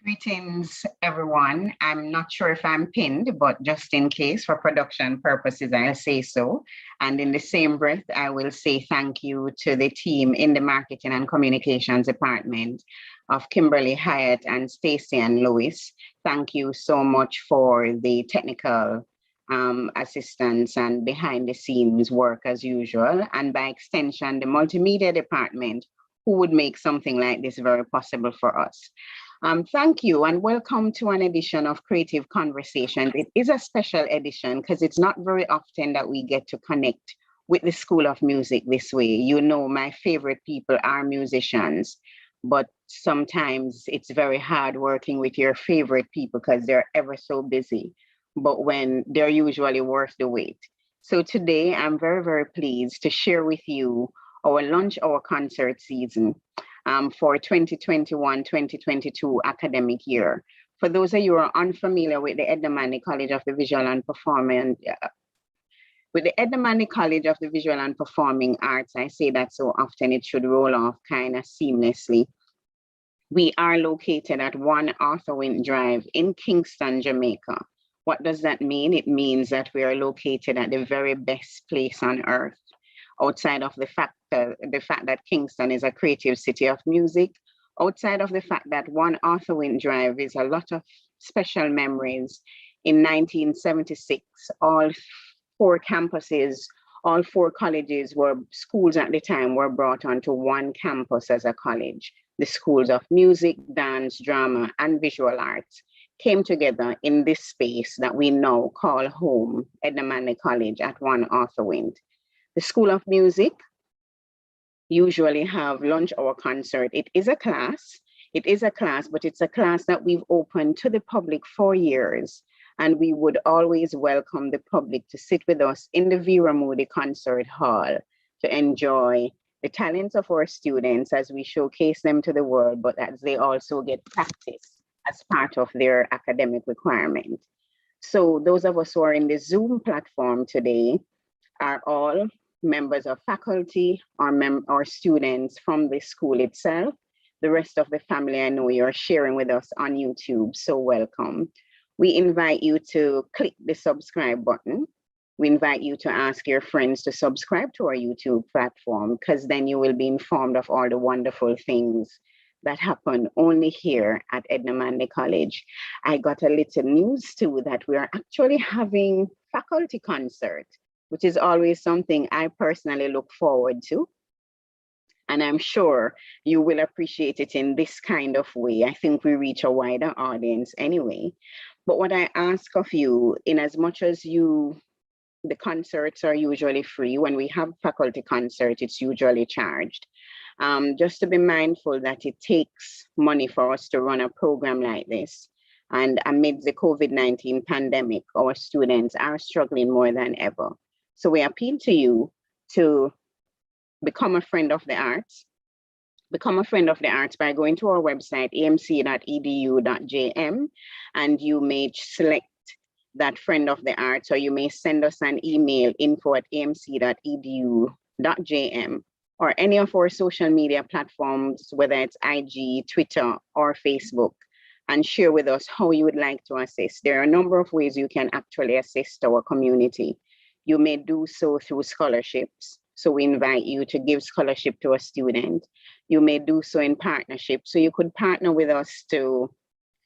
Greetings, everyone. I'm not sure if I'm pinned, but just in case for production purposes, I'll say so. And in the same breath, I will say thank you to the team in the Marketing and Communications Department of Kimberly Hyatt and Stacy and Lewis. Thank you so much for the technical assistance and behind the scenes work as usual. And by extension, the multimedia department, who would make something like this very possible for us. Thank you and welcome to an edition of Creative Conversations. It is a special edition because it's not very often that we get to connect with the School of Music this way. You know, my favorite people are musicians, but sometimes it's very hard working with your favorite people because they're ever so busy, but when they're usually worth the wait. So today I'm very, very pleased to share with you our Lunch Hour concert season for 2021-2022 academic year. For those of you who are unfamiliar with the Edna Manley College of the Visual and Performing, Arts, I say that so often it should roll off kind of seamlessly. We are located at 1 Arthur Wint Drive in Kingston, Jamaica. What does that mean? It means that we are located at the very best place on earth. Outside of the fact that Kingston is a creative city of music, outside of the fact that 1 Arthur Wint Drive is a lot of special memories. In 1976, all 4 campuses, all 4 colleges schools at the time were brought onto one campus as a college. The schools of music, dance, drama, and visual arts came together in this space that we now call home, Edna Manley College at 1 Arthur Wint. The School of Music usually have lunch hour concert. It is a class, but it's a class that we've opened to the public for years. And we would always welcome the public to sit with us in the Vera Moody Concert Hall to enjoy the talents of our students as we showcase them to the world, but as they also get practice as part of their academic requirement. So those of us who are in the Zoom platform today are all members of faculty or students from the school itself. The rest of the family, I know you're sharing with us on YouTube, so welcome. We invite you to click the subscribe button. We invite you to ask your friends to subscribe to our YouTube platform because then you will be informed of all the wonderful things that happen only here at Edna Manley College. I got a little news too that we are actually having faculty concert, which is always something I personally look forward to. And I'm sure you will appreciate it in this kind of way. I think we reach a wider audience anyway. But what I ask of you, in as much as the concerts are usually free, when we have faculty concert, it's usually charged. Just to be mindful that it takes money for us to run a program like this. And amid the COVID-19 pandemic, our students are struggling more than ever. So we appeal to you to become a friend of the arts. Become a friend of the arts by going to our website, amc.edu.jm, and you may select that friend of the arts, or you may send us an email, info@amc.edu.jm, or any of our social media platforms, whether it's IG, Twitter, or Facebook, and share with us how you would like to assist. There are a number of ways you can actually assist our community. You may do so through scholarships. So we invite you to give scholarship to a student. You may do so in partnership. So you could partner with us to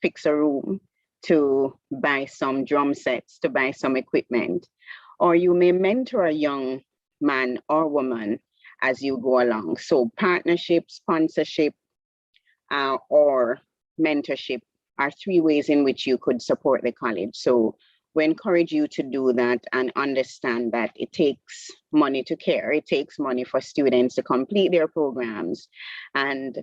fix a room, to buy some drum sets, to buy some equipment. Or you may mentor a young man or woman as you go along. So partnership, sponsorship, or mentorship are 3 ways in which you could support the college. So we encourage you to do that and understand that it takes money to care. It takes money for students to complete their programs, and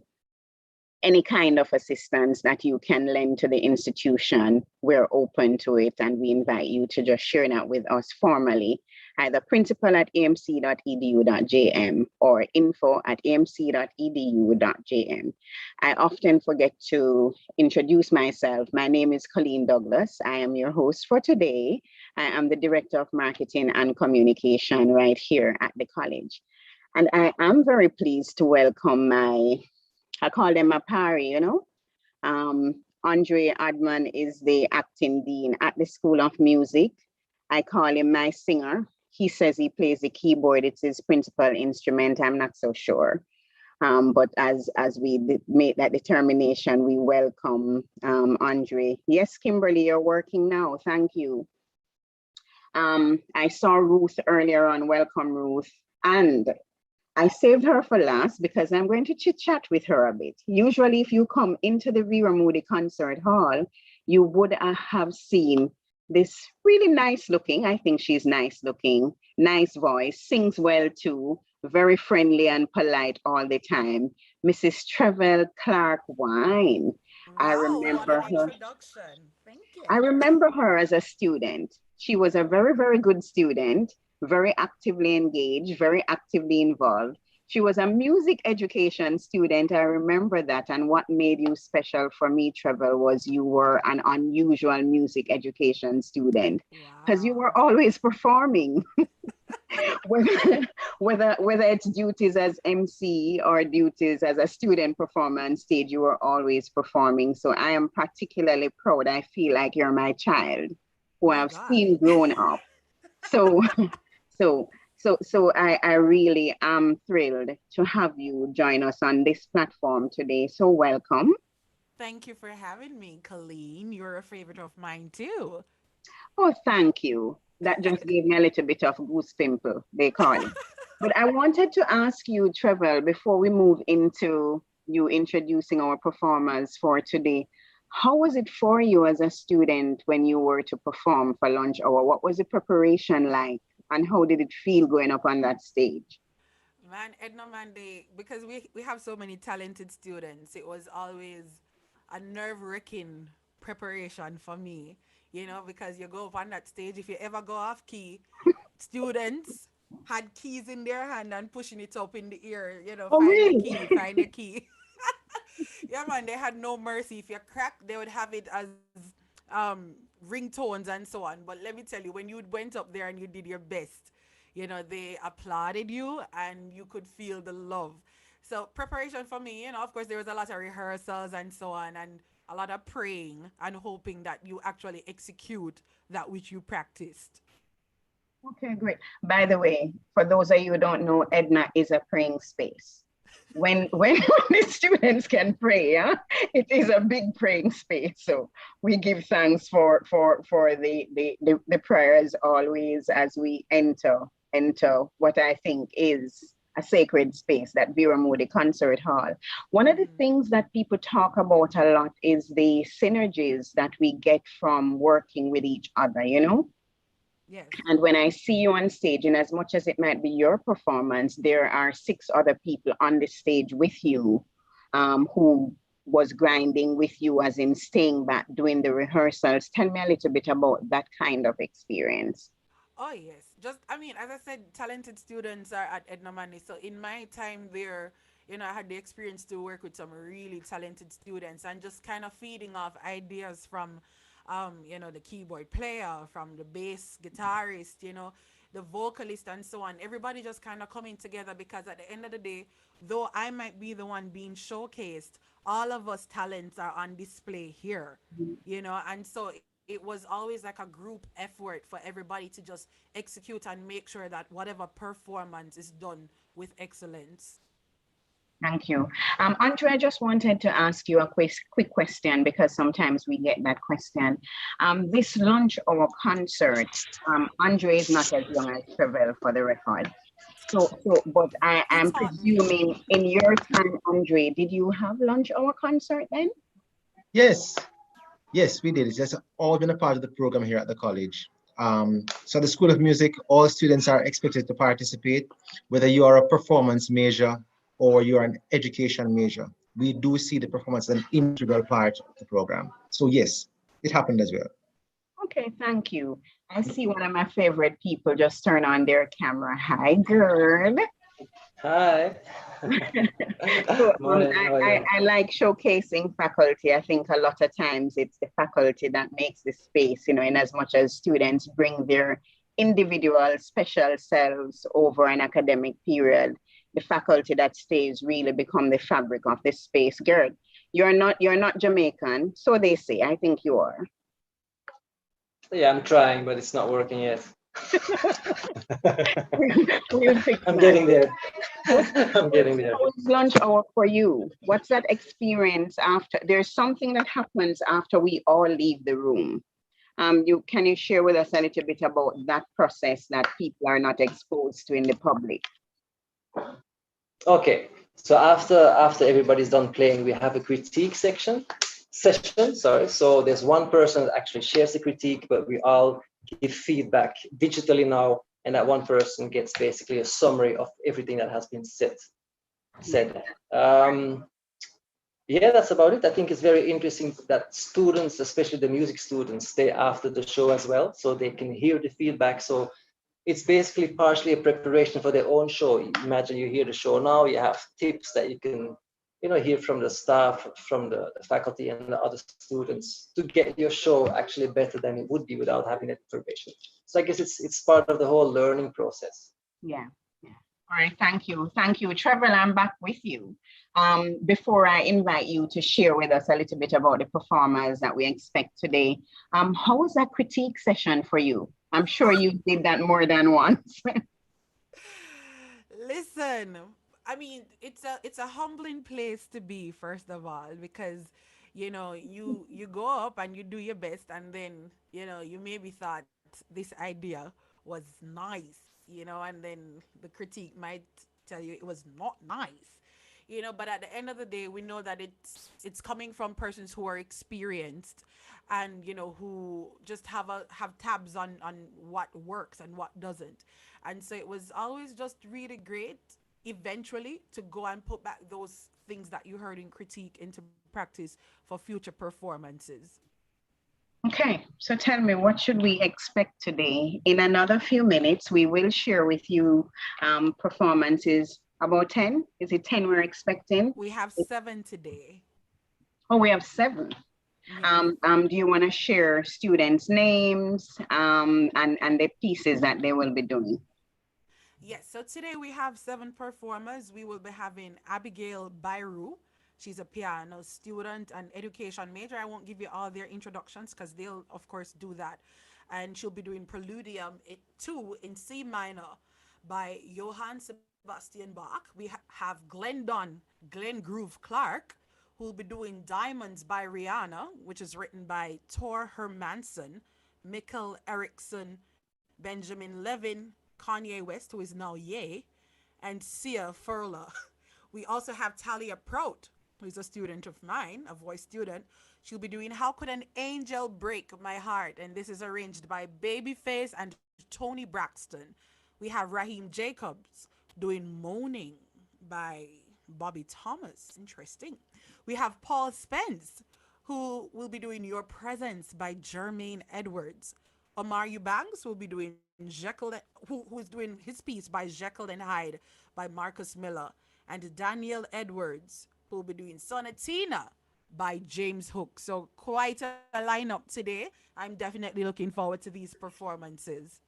any kind of assistance that you can lend to the institution, we're open to it, and we invite you to just share that with us formally, either principal@amc.edu.jm or info@amc.edu.jm. I often forget to introduce myself. My name is Colleen Douglas. I am your host for today. I am the Director of Marketing and Communication right here at the college. And I am very pleased to welcome I call them a pari, Andre Adman is the acting dean at the School of Music. I call him my singer. He says he plays the keyboard. It's his principal instrument. I'm not so sure. But as we made that determination, we welcome Andre. Yes, Kimberly, you're working now. Thank you. I saw Ruth earlier on. Welcome, Ruth. And I saved her for last because I'm going to chit chat with her a bit. Usually, if you come into the Vera Moody Concert Hall, you would have seen this really nice looking, I think she's nice looking, nice voice, sings well too, very friendly and polite all the time. Mrs. Trevelle Clark Wine. I Wow, what remember an her. introduction. Thank you. I remember her as a student. She was a very, very good student, very actively engaged, very actively involved. She was a music education student. I remember that. And what made you special for me, Trevor, was you were an unusual music education student because you Wow. were always performing, whether, whether it's duties as MC or duties as a student performer on stage, you were always performing. So I am particularly proud. I feel like you're my child who My I've God. seen grown up. So so I really am thrilled to have you join us on this platform today. So welcome. Thank you for having me, Colleen. You're a favorite of mine too. Oh, thank you. That just gave me a little bit of goose pimple, they call it. But I wanted to ask you, Trevor, before we move into you introducing our performers for today, how was it for you as a student when you were to perform for lunch hour? What was the preparation like? And how did it feel going up on that stage? Man, Edna Monday, because we have so many talented students, it was always a nerve wracking preparation for me, because you go up on that stage, if you ever go off key, students had keys in their hand and pushing it up in the air, Oh, find your really? key, find your key. Yeah, man, they had no mercy. If you crack, they would have it as ringtones and so on. But let me tell you, when you went up there and you did your best, they applauded you and you could feel the love. So preparation for me, of course, there was a lot of rehearsals and so on, and a lot of praying and hoping that you actually execute that which you practiced. Okay, great. By the way, for those of you who don't know, Edna is a praying space. When the students can pray, yeah, it is a big praying space. So we give thanks for the prayers always as we enter what I think is a sacred space, that Vera Moody Concert Hall. One of the Mm-hmm. things that people talk about a lot is the synergies that we get from working with each other, you know? Yes. And when I see you on stage, and as much as it might be your performance, there are six other people on the stage with you who was grinding with you, as in staying back, doing the rehearsals. Tell me a little bit about that kind of experience. Oh yes, just I mean, as I said, talented students are at Edna Mani. So in my time there, I had the experience to work with some really talented students and just kind of feeding off ideas from, the keyboard player, from the bass guitarist, the vocalist and so on. Everybody just kind of coming together because at the end of the day, though I might be the one being showcased, all of us talents are on display here, and so it was always like a group effort for everybody to just execute and make sure that whatever performance is done with excellence. Thank you. Andre, I just wanted to ask you a quick question because sometimes we get that question. This lunch hour concert, Andre is not as young as Trevelle for the record. But He I'm taught me. presuming in your time, Andre, did you have lunch hour concert then? Yes, yes, we did. It's just all been a part of the program here at the college. So the School of Music, all students are expected to participate, whether you are a performance major or you are an education major. We do see the performance as an integral part of the program. So yes, it happened as well. Okay, thank you. I see one of my favorite people just turn on their camera. Hi, girl. Hi. So Morning, how are you? I like showcasing faculty. I think a lot of times it's the faculty that makes the space, in as much as students bring their individual special selves over an academic period, the faculty that stays really become the fabric of the space. Girl, You're not Jamaican, so they say. I think you are. Yeah, I'm trying, but it's not working yet. We'll fix I'm that. getting there. I'm getting there. How is lunch hour for you? What's that experience after? There's something that happens after we all leave the room. Can you share with us a little bit about that process that people are not exposed to in the public? Okay, so after everybody's done playing, we have a critique session. Sorry. So there's one person that actually shares the critique, but we all give feedback digitally now, and that one person gets basically a summary of everything that has been said. Yeah, that's about it. I think it's very interesting that students, especially the music students, stay after the show as well, so they can hear the feedback. So it's basically partially a preparation for their own show. Imagine you hear the show now, you have tips that you can, hear from the staff, from the faculty and the other students to get your show actually better than it would be without having that information. So I guess it's part of the whole learning process. Yeah. All right, thank you. Thank you. Trevor, I'm back with you. Before I invite you to share with us a little bit about the performers that we expect today, how was that critique session for you? I'm sure you did that more than once. Listen, I mean, it's a humbling place to be, first of all, because you go up and you do your best, and then you maybe thought this idea was nice, and then the critique might tell you it was not nice, but at the end of the day, we know that it's coming from persons who are experienced, and who just have tabs on what works and what doesn't. And so it was always just really great eventually to go and put back those things that you heard in critique into practice for future performances. Okay, so tell me, what should we expect today? In another few minutes, we will share with you performances. About 10? Is it 10 we're expecting? We have 7 today. Oh, we have 7. Yes. Do you want to share students' names and the pieces that they will be doing? Yes, so today we have 7 performers. We will be having Abigail Bairu. She's a piano student and education major. I won't give you all their introductions because they'll, of course, do that. And she'll be doing Preludium 2 in C minor by Johann Sebastian Bach. We have Glenn Groove Clark, who will be doing Diamonds by Rihanna, which is written by Tor Hermanson, Mikkel Erickson, Benjamin Levin, Kanye West, who is now Ye, and Sia Furla. We also have Talia Prout, who is a student of mine, a voice student. She'll be doing How Could an Angel Break My Heart? And this is arranged by Babyface and Tony Braxton. We have Raheem Jacobs doing Moaning by Bobby Thomas. Interesting. We have Paul Spence, who will be doing Your Presence by Jermaine Edwards. Omar Eubanks will be doing who is doing his piece by Jekyll and Hyde by Marcus Miller. And Daniel Edwards, who will be doing Sonatina by James Hook. So quite a lineup today. I'm definitely looking forward to these performances.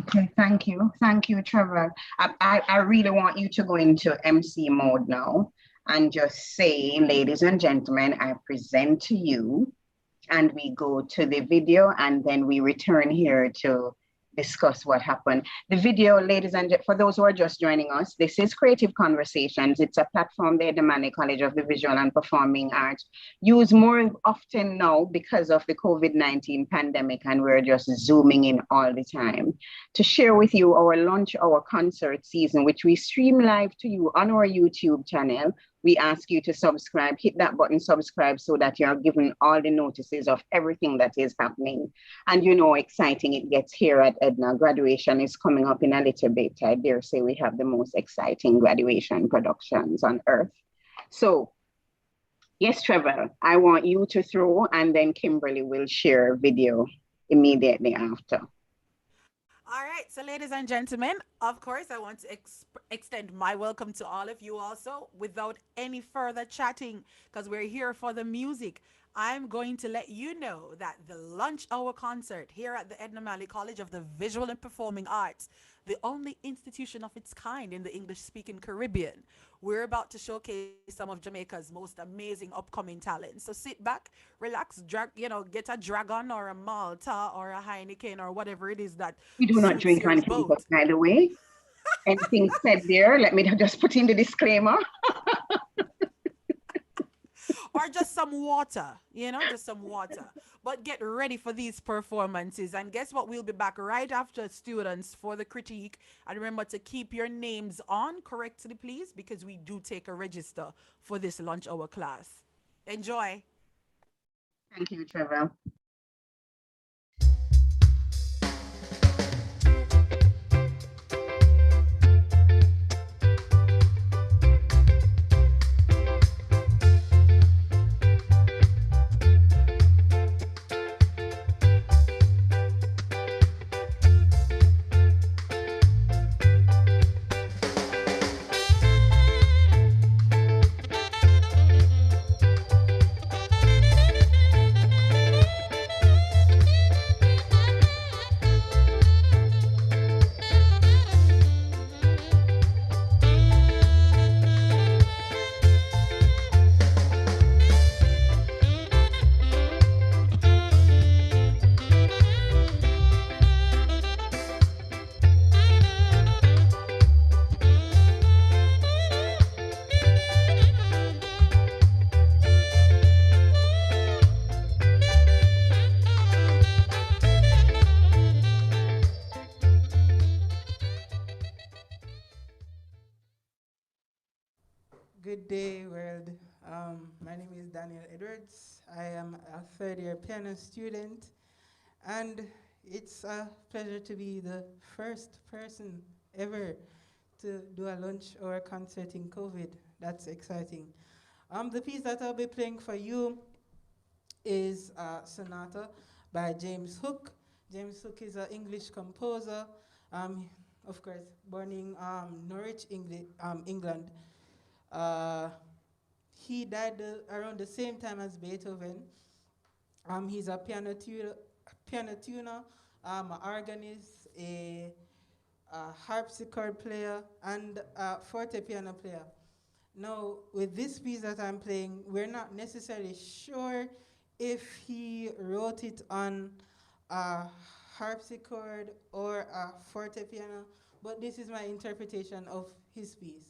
Okay, thank you. Thank you, Trevor. I really want you to go into MC mode now and just say, ladies and gentlemen, I present to you, and we go to the video, and then we return here to discuss what happened. The video, ladies and for those who are just joining us, this is Creative Conversations. It's a platform the Edna College of the Visual and Performing Arts use more often now because of the COVID-19 pandemic, and we're just zooming in all the time to share with you our launch, our concert season, which we stream live to you on our YouTube channel. We ask you to subscribe, hit that button, subscribe, so that you're given all the notices of everything that is happening. And you know, exciting it gets here at Edna. Graduation is coming up in a little bit. I dare say we have the most exciting graduation productions on earth. So, yes, Trevor, I want you to throw, and then Kimberly will share video immediately after. All right, so ladies and gentlemen, of course, I want to extend my welcome to all of you also without any further chatting, because we're here for the music. I'm going to let you know that the lunch hour concert here at the Edna College of the Visual and Performing Arts, the only institution of its kind in the English speaking Caribbean. We're about to showcase some of Jamaica's most amazing upcoming talents. So sit back, relax, get a dragon or a Malta or a Heineken or whatever it is that We do not suits drink your on campus, boat. by the way. Anything said there, let me just put in the disclaimer. Or just some water, just some water. But get ready for these performances. And guess what? We'll be back right after students for the critique. And remember to keep your names on correctly, please, because we do take a register for this lunch hour class. Enjoy. Thank you, Trevor. Good day, world. My name is Daniel Edwards. I am a third year piano student, and it's a pleasure to be the first person ever to do a lunch or a concert in COVID. That's exciting. The piece that I'll be playing for you is Sonata by James Hook. James Hook is an English composer, of course, born in Norwich, England. He died around the same time as Beethoven. He's a piano tuner, an organist, a harpsichord player, and a forte piano player. Now, with this piece that I'm playing, we're not necessarily sure if he wrote it on a harpsichord or a forte piano, but this is my interpretation of his piece.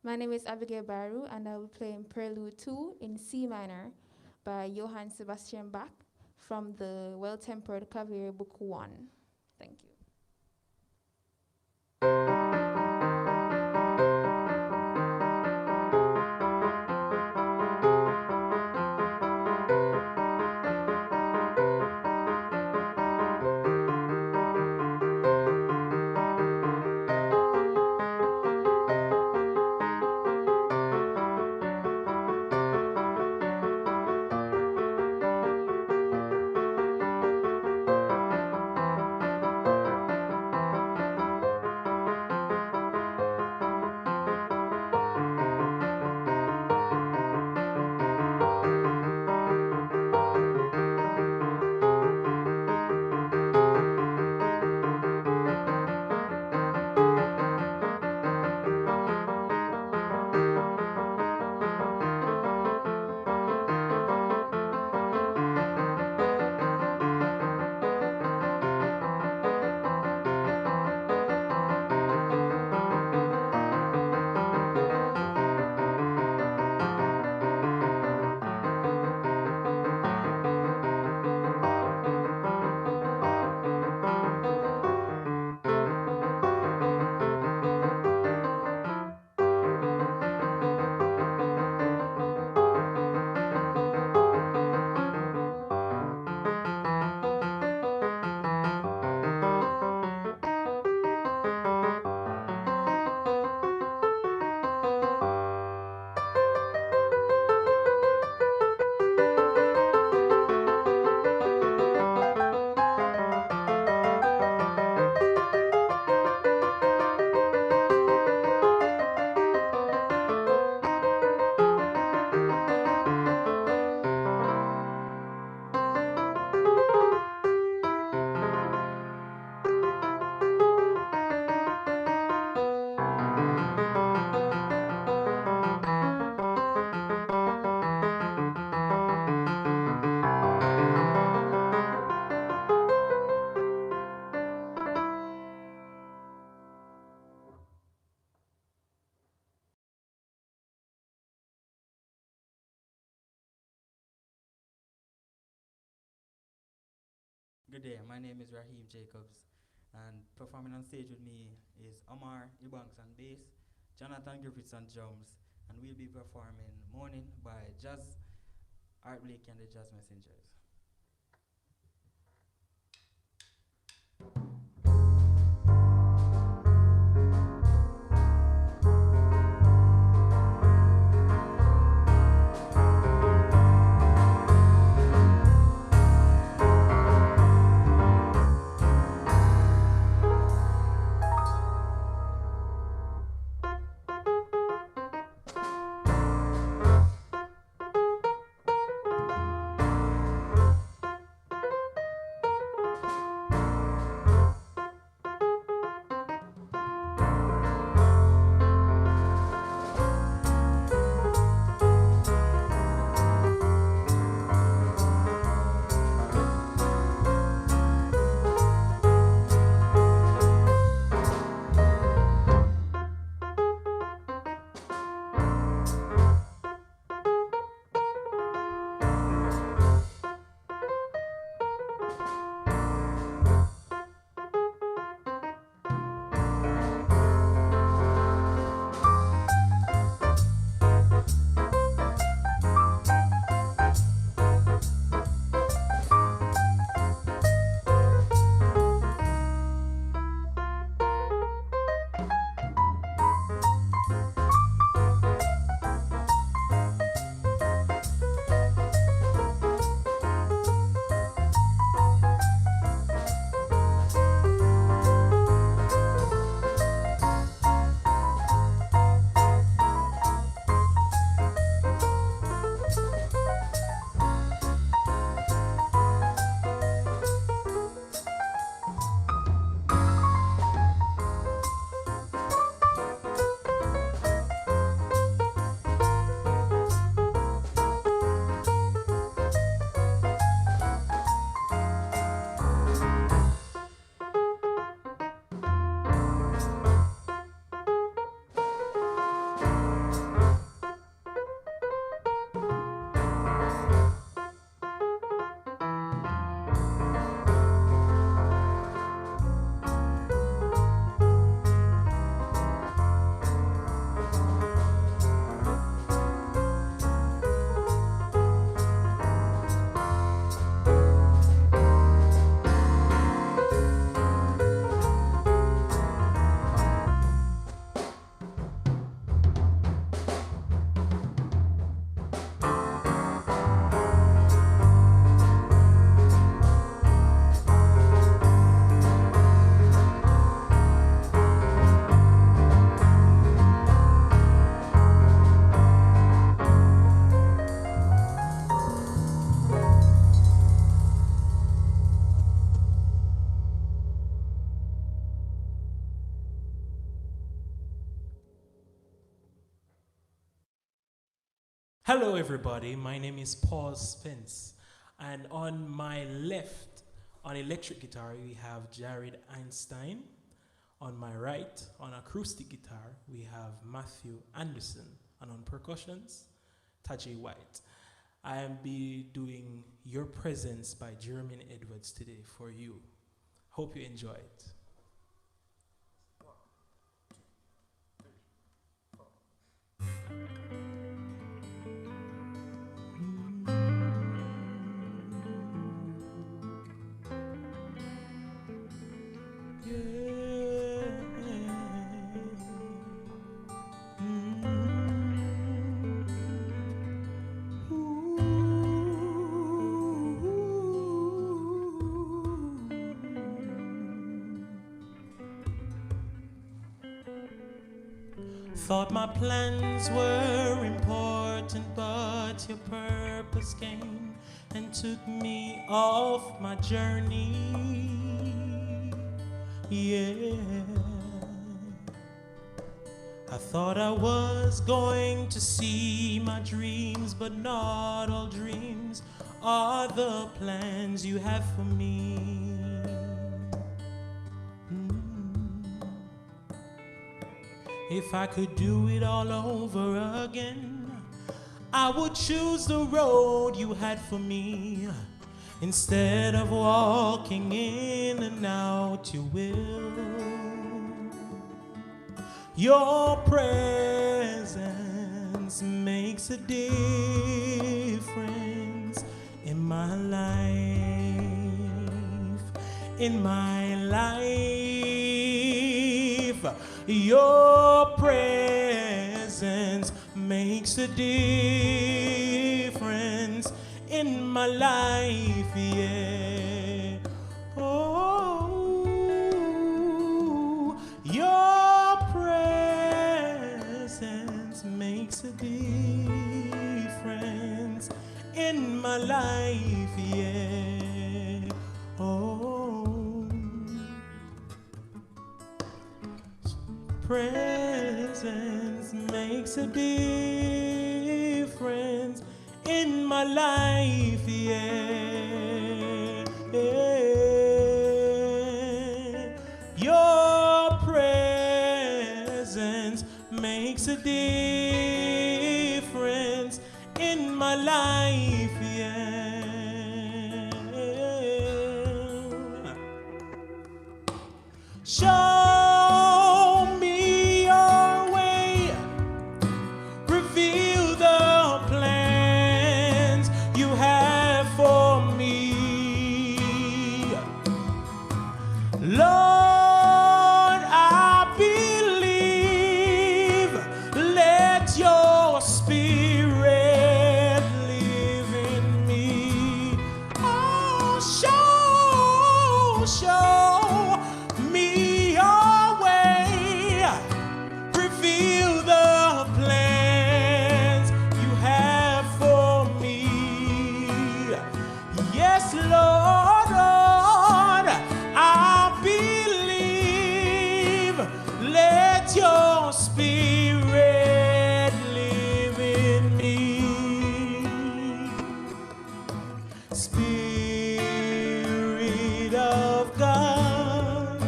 My name is Abigail Baru, and I will play in Prelude 2 in C minor by Johann Sebastian Bach from the Well-Tempered Clavier Book 1. Thank you. Good day, my name is Raheem Jacobs, and performing on stage with me is Omar Eubanks on bass, Jonathan Griffiths on drums, and we'll be performing Morning by Jazz, Art Blake and the Jazz Messengers. Hello, everybody. My name is Paul Spence, and on my left, on electric guitar, we have Jared Einstein. On my right, on acoustic guitar, we have Matthew Anderson, and on percussions, Taji White. I am be doing Your Presence by Jermaine Edwards today for you. Hope you enjoy it. Thought my plans were important, but your purpose came and took me off my journey. Yeah, I thought I was going to see my dreams, but not all dreams are the plans you have for me. If I could do it all over again, I would choose the road you had for me. Instead of walking in and out your will, your presence makes a difference in my life, in my life. Your presence makes a difference in my life, yeah. Oh, your presence makes a difference in my life, yeah. Oh, presence makes a difference in my life, yeah. Your presence makes a difference in my life, yeah. Show me your way, reveal the plans you have for me. Lord, I believe, let your spirit live in me. Oh, show me your way, reveal the plans you have for me. Yes, Lord, I believe, let your spirit live in me. Spirit of God,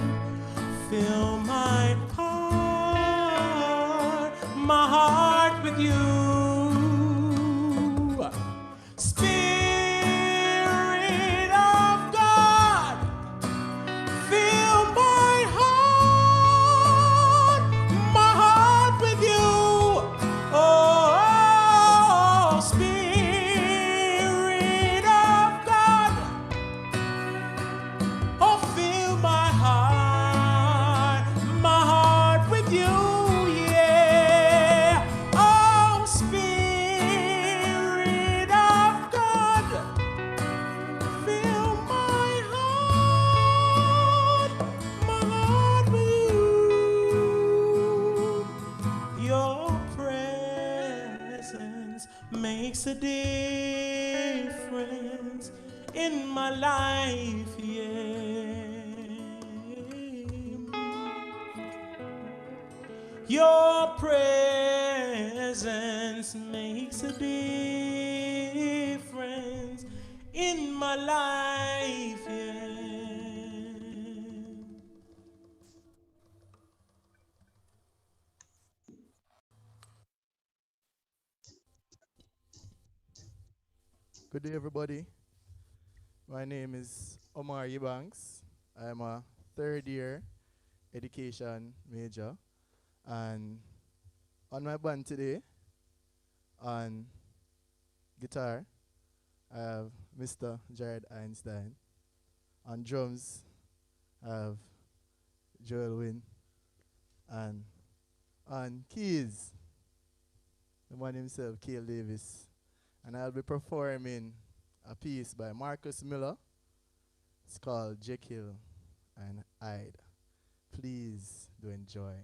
fill my heart with you. Spirit of God, fill my heart with you. Oh, Spirit of God, oh, fill my heart with you, yeah. Oh, Spirit of God, fill my heart with you. Your presence makes a difference in my life, yeah. Your presence makes a difference in my life, yeah. Good day, everybody. My name is Omar Eubanks. I'm a third year education major. And on my band today, on guitar, I have Mr. Jared Einstein. On drums, I have Joel Wynn. And on keys, the man himself, Cale Davis. And I'll be performing a piece by Marcus Miller. It's called Jekyll and Hyde. Please do enjoy.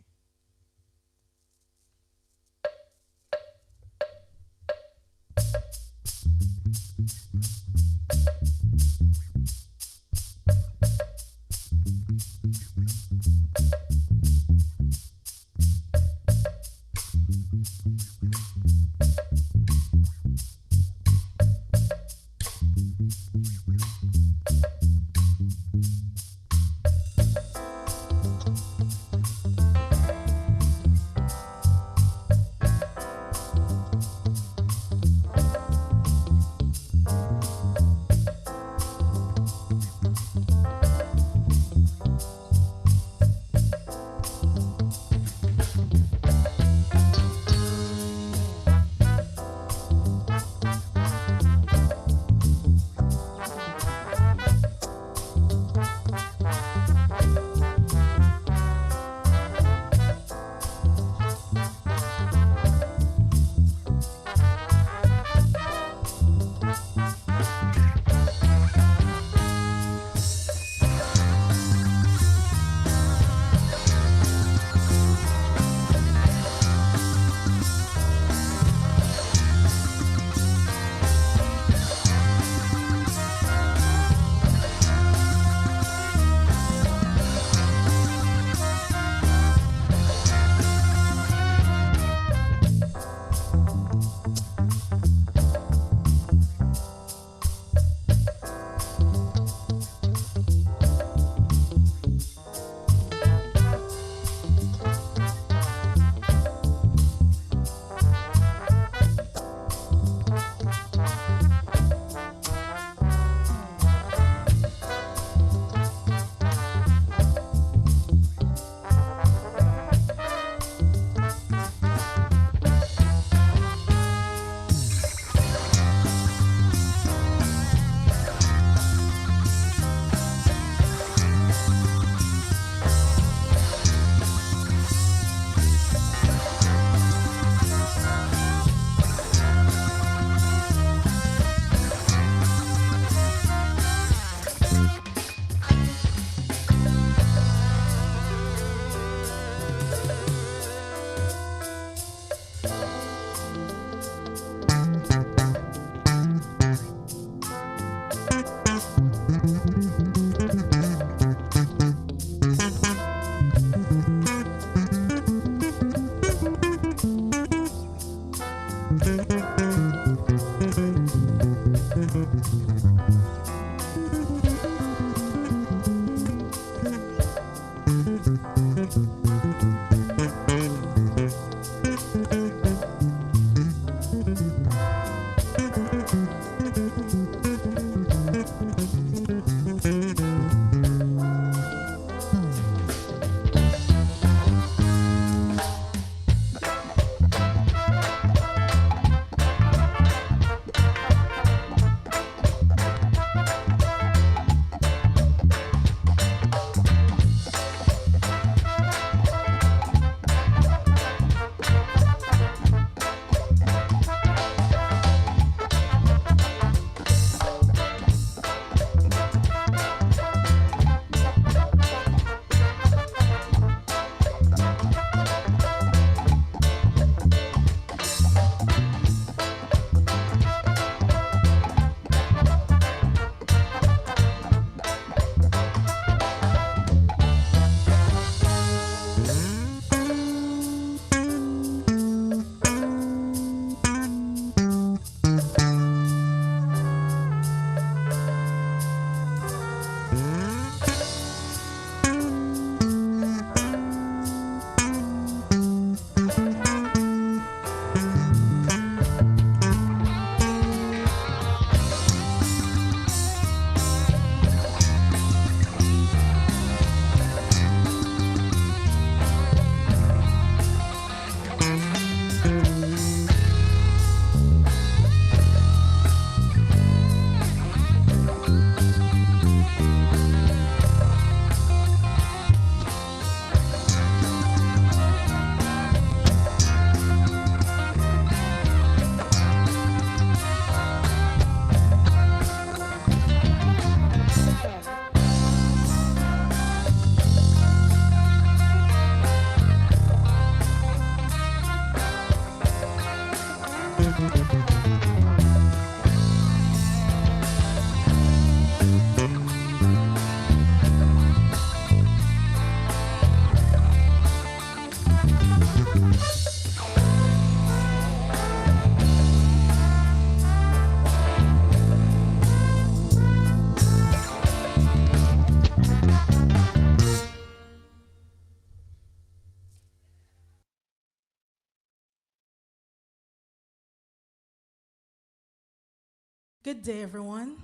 Good day, everyone.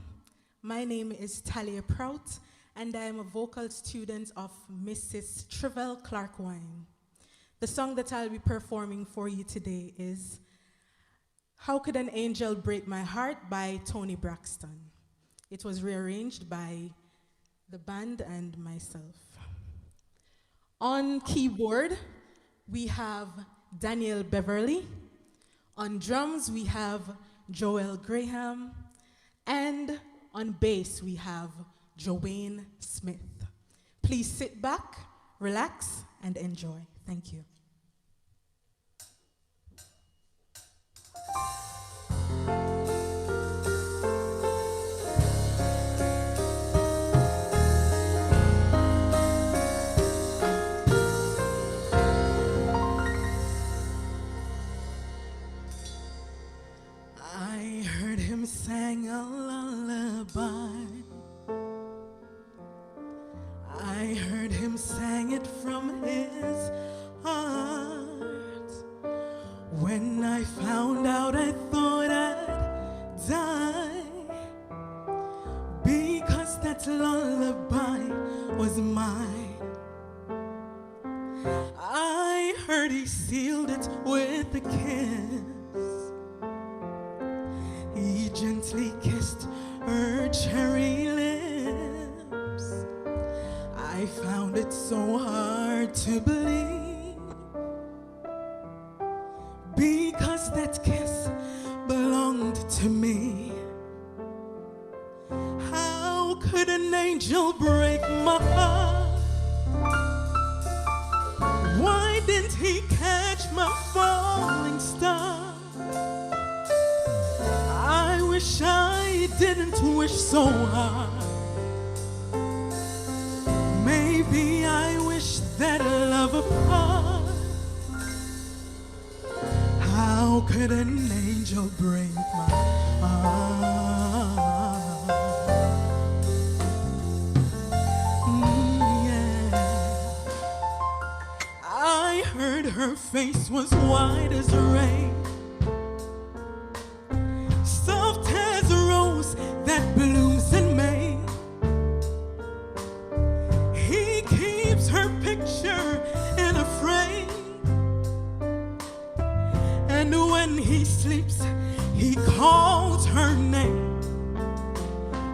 My name is Talia Prout, and I am a vocal student of Mrs. Travell Clark Wine. The song that I'll be performing for you today is How Could an Angel Break My Heart by Tony Braxton. It was rearranged by the band and myself. On keyboard, we have Daniel Beverly. On drums, we have Joel Graham. And on bass, we have Joanne Smith. Please sit back, relax, and enjoy. Thank you. I heard him sing a lullaby. I heard him sing it from his heart. When I found out, I thought I'd die, because that lullaby was mine. I heard he sealed it with a kiss. He gently kissed her cherry lips. I found it so hard to believe, because that kiss belonged to me. How could an angel break my heart? Why didn't he catch my falling star? I wish I didn't wish so hard. Maybe I wish that love apart. How could an angel break my heart? Yeah. I heard her face was white as rain, soft as a rose that blooms in May. He keeps her picture in a frame, and when he sleeps, he calls her name.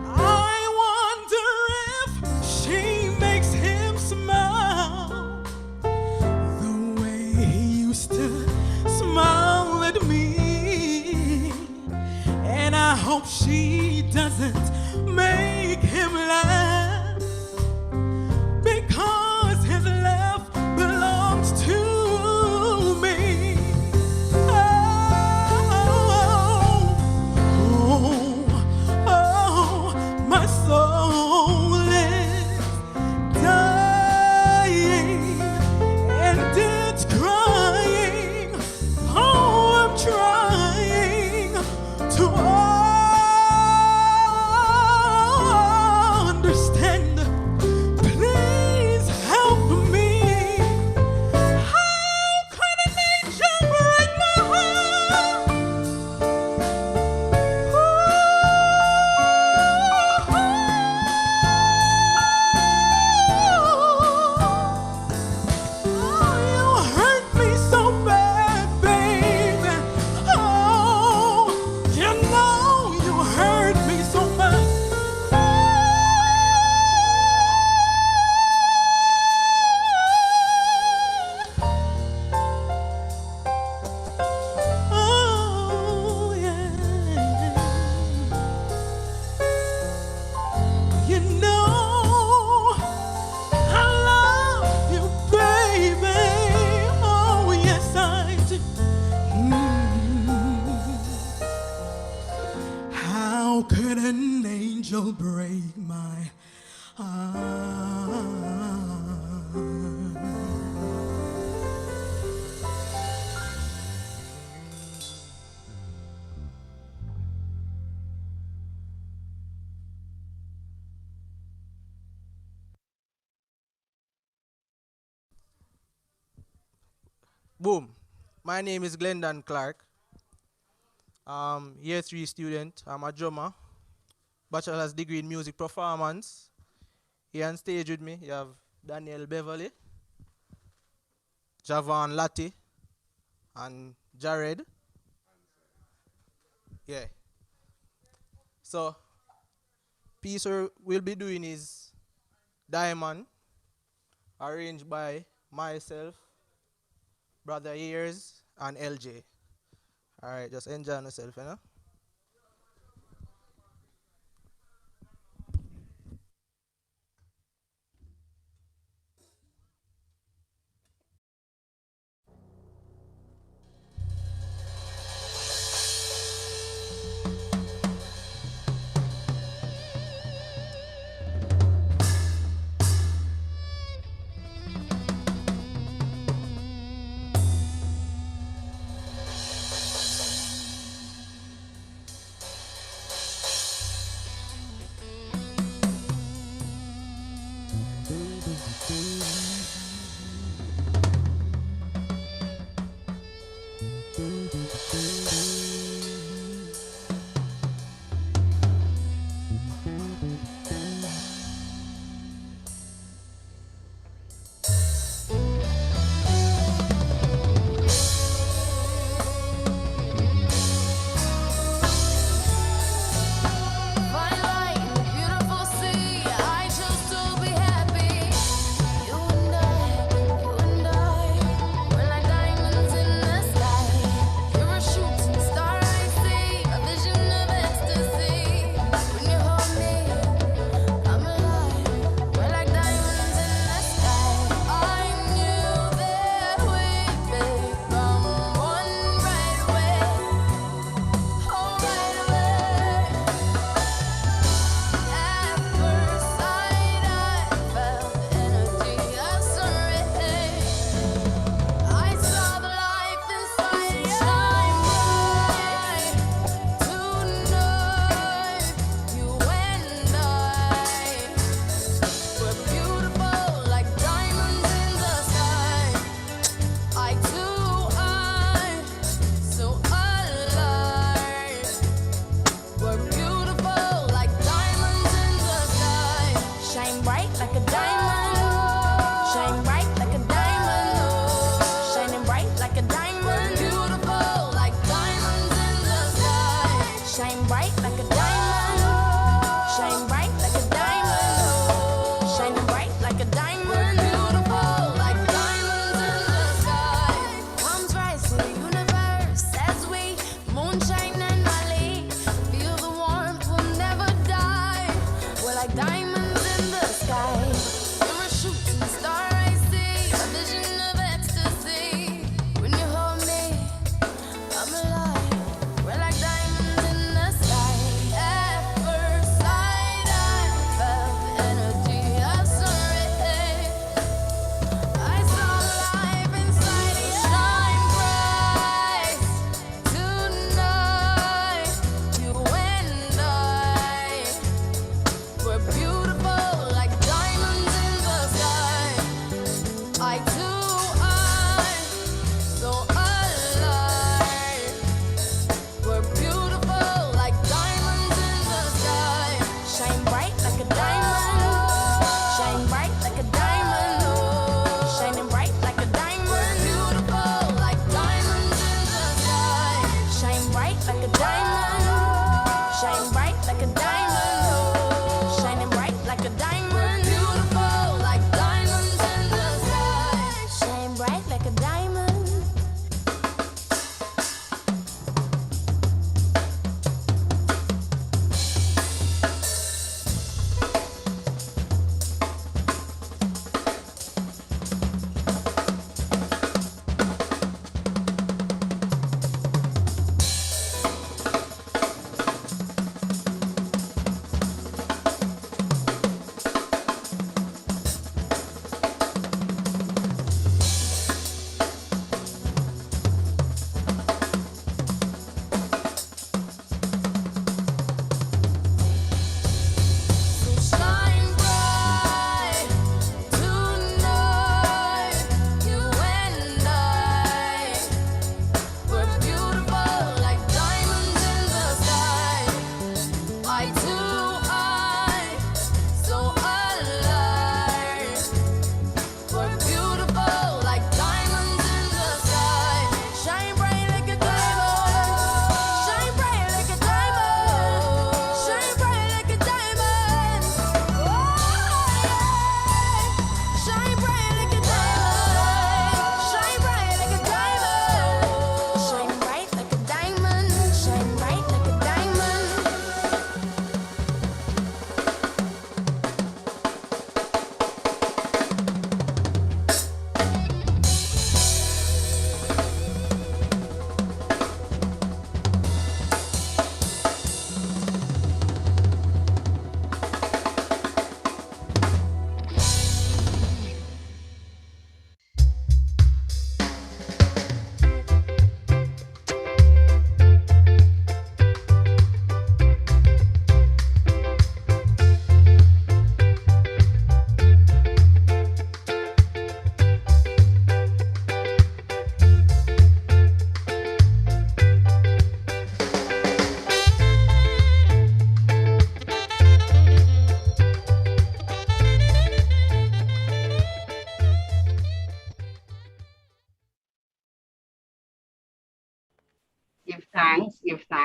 I wonder if she makes him smile the way he used to smile at me. And I hope she doesn't make him laugh, because his laugh belongs to me. My soul is dying and it's crying. Oh, I'm trying to understand. Please help me. How could an angel break my heart? You hurt me so bad, baby. Oh, you know you hurt me so bad. Oh, yeah. You know I love you, baby. Oh, yes, I do. How could an angel break my heart? Boom. My name is Glendon Clark. Year 3 student. I'm a drummer. Bachelor's degree in music performance. Here on stage with me, you have Daniel Beverly, Javon Latti, and Jared. Yeah. So, piece we'll be doing is Diamond, arranged by myself, Brother Ears, and LJ. All right, just enjoy yourself, you know.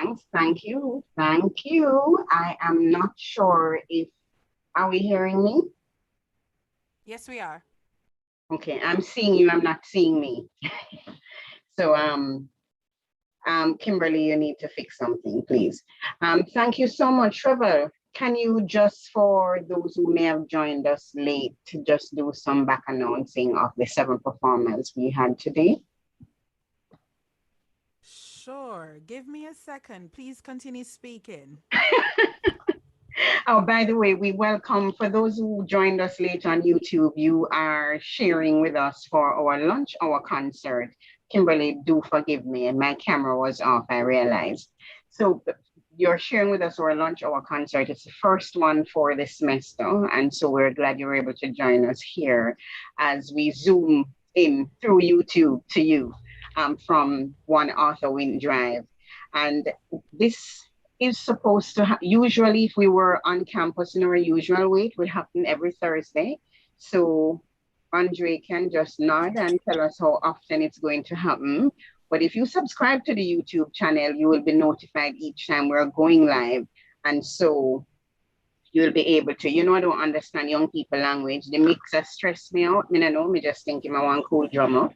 Thanks. Thank you. Thank you. I am not sure if, are we hearing me? Yes, we are. Okay, I'm seeing you, I'm not seeing me. So, Kimberly, you need to fix something, please. Thank you so much, Trevor. Can you just, for those who may have joined us late, to just do some back announcing of the 7 performers we had today? Sure. Give me a second. Please continue speaking. Oh, by the way, we welcome, for those who joined us late on YouTube, you are sharing with us for our lunch hour concert. Kimberly, do forgive me, and my camera was off, I realized. So you're sharing with us our lunch hour concert. It's the first one for the semester, and so we're glad you're able to join us here as we zoom in through YouTube to you from One Arthur Wynne Drive. And this is supposed to usually, if we were on campus in our usual way, it would happen every Thursday. So Andre can just nod and tell us how often it's going to happen. But if you subscribe to the YouTube channel, you will be notified each time we're going live. And so you'll be able to, you know, I don't understand young people language. The mixer stress me out. I know, me just thinking I want cool drummer.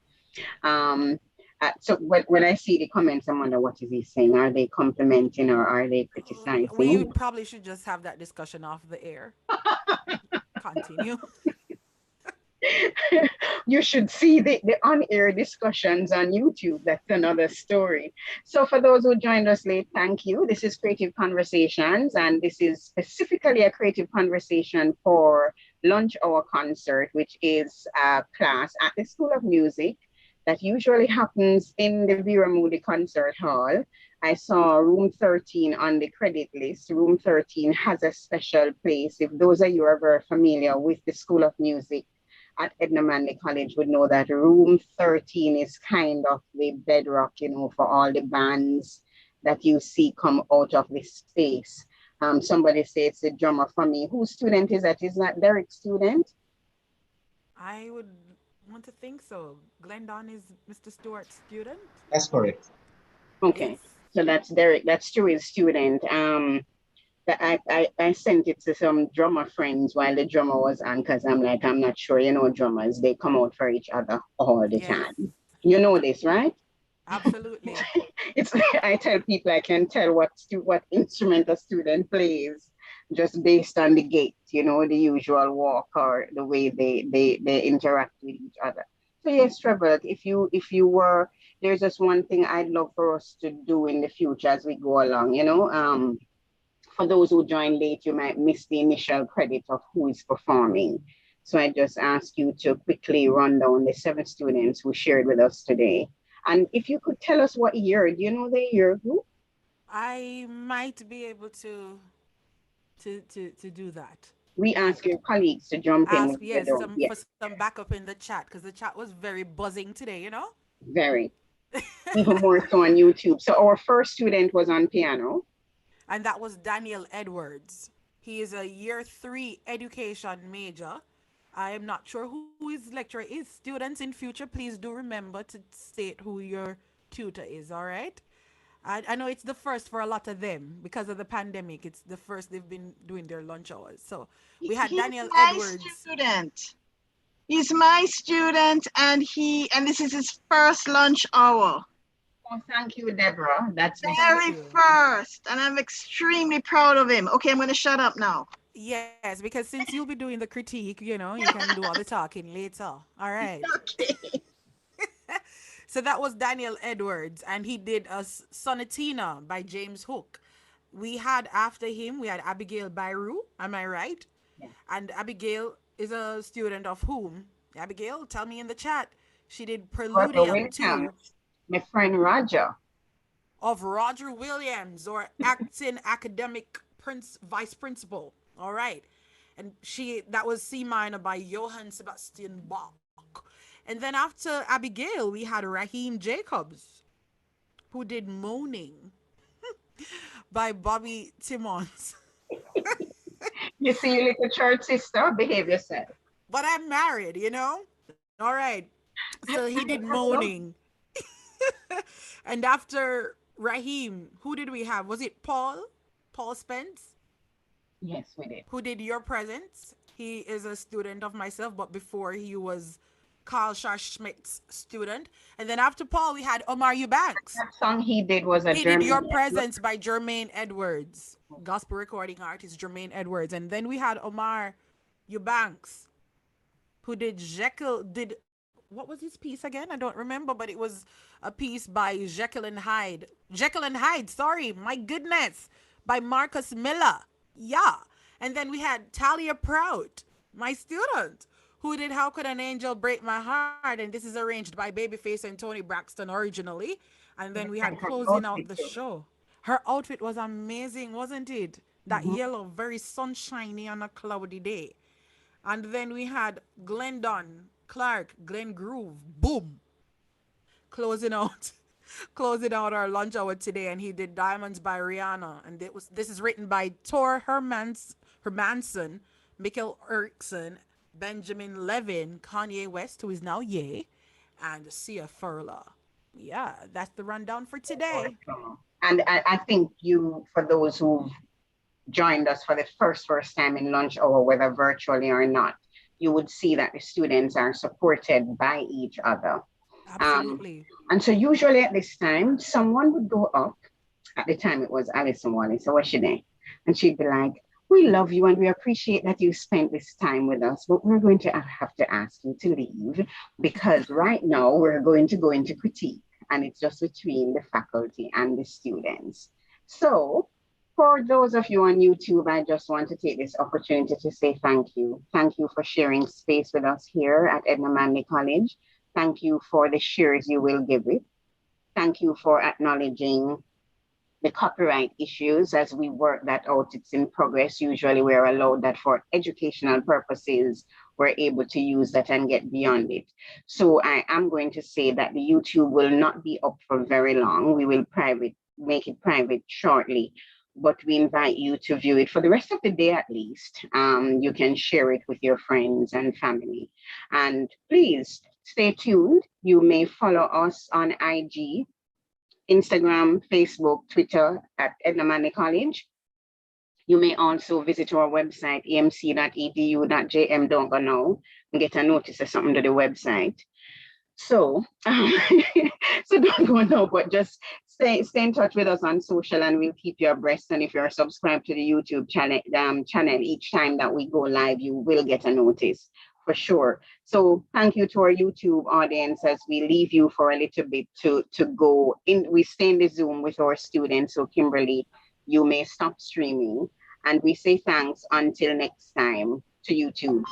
So when I see the comments, I wonder, what is he saying? Are they complimenting or are they criticizing? We probably should just have that discussion off the air. Continue. You should see the on-air discussions on YouTube. That's another story. So for those who joined us late, thank you. This is Creative Conversations, and this is specifically a creative conversation for Lunch Hour Concert, which is a class at the School of Music that usually happens in the Vera Moody Concert Hall. I saw room 13 on the credit list. Room 13 has a special place. If those of you are very familiar with the School of Music at Edna Manley College would know that room 13 is kind of the bedrock, you know, for all the bands that you see come out of this space. Somebody says it's a drummer for me. Whose student is that? Is that Derek's student? I would want to think so. Glendon is Mr. Stewart's student? That's correct. Okay, Yes. so that's Derek, that's Stewie's student. I sent it to some drummer friends while the drummer was on, because I'm like, I'm not sure, you know, drummers, they come out for each other all the time. You know this, right? Absolutely. It's I tell people I can tell what instrument a student plays just based on the gait, you know, the usual walk or the way they interact with each other. So yes, Trevor, if you were, there's just one thing I'd love for us to do in the future as we go along, you know. For those who join late, you might miss the initial credit of who is performing. So I just ask you to quickly run down the 7 students who shared with us today. And if you could tell us what year, do you know the year group? I might be able to do that. We ask your colleagues to jump in. Yes, for some backup in the chat, because the chat was very buzzing today, you know? Very. Even more so on YouTube. So our first student was on piano. And that was Daniel Edwards. He is a year 3 education major. I am not sure who his lecturer is. Students in future, please do remember to state who your tutor is, all right? I know it's the first for a lot of them because of the pandemic. It's the first they've been doing their lunch hours. So we had Daniel Edwards. He's my student, and this is his first lunch hour. Oh, thank you, Deborah. That's very first, and I'm extremely proud of him. Okay, I'm going to shut up now. Yes, because since you'll be doing the critique, you know, you can do all the talking later. All right. Okay. So that was Daniel Edwards, and he did a Sonatina by James Hook. We had after him, we had Abigail Bairu. Am I right? Yeah. And Abigail is a student of whom? Abigail, tell me in the chat. She did Preludium 2. My friend Roger. Of Roger Williams, or acting academic vice principal. All right. And that was C minor by Johann Sebastian Bach. And then after Abigail, we had Raheem Jacobs, who did Moaning by Bobby Timmons. You see, you little church sister, behave yourself. But I'm married, you know? All right. So he did Moaning. And after Raheem, who did we have? Was it Paul? Paul Spence? Yes, we did. Who did Your Presence? He is a student of myself, but before he was Carl Schmitt's student. And then after Paul, we had Omar Eubanks. That song he did was a He did Your German. Presence by Jermaine Edwards, gospel recording artist Jermaine Edwards. And then we had Omar Eubanks, who did what was his piece again? I don't remember, but it was a piece by Jekyll and Hyde. Jekyll and Hyde, sorry, my goodness, by Marcus Miller. Yeah. And then we had Talia Prout, my student, who did How Could an Angel Break My Heart? And this is arranged by Babyface and Tony Braxton originally. And then we had closing out the show. Her outfit was amazing, wasn't it? That yellow, very sunshiny on a cloudy day. And then we had Glendon Clark, Glen Groove, boom, closing out our lunch hour today, and he did Diamonds by Rihanna, and this is written by Tor Hermanson, Mikkel Erikson, Benjamin Levin, Kanye West, who is now Ye, and Sia Furla. Yeah, that's the rundown for today. And I think for those who've joined us for the first time in lunch hour, whether virtually or not, you would see that the students are supported by each other. Absolutely. And so usually at this time, someone would go up. At the time, it was Alison Wally. So what's she name? And she'd be like, we love you and we appreciate that you spent this time with us, but we're going to have to ask you to leave because right now we're going to go into critique, and it's just between the faculty and the students. So for those of you on YouTube, I just want to take this opportunity to say thank you. Thank you for sharing space with us here at Edna Manley College. Thank you for the shares you will give it. Thank you for acknowledging the copyright issues as we work that out. It's in progress. Usually we're allowed that for educational purposes, we're able to use that and get beyond it. So I am going to say that the YouTube will not be up for very long. We will make it private shortly, but we invite you to view it for the rest of the day at least. You can share it with your friends and family. And please stay tuned. You may follow us on IG, Instagram, Facebook, Twitter at Edna Manley College. You may also visit our website, emc.edu.jm, don't go now, and get a notice or something to the website. So, so don't go now, but just stay in touch with us on social and we'll keep you abreast. And if you're subscribed to the YouTube channel, each time that we go live, you will get a notice for sure. So thank you to our YouTube audience as we leave you for a little bit to go in. We stay in the Zoom with our students. So Kimberly, you may stop streaming and we say thanks until next time to YouTube.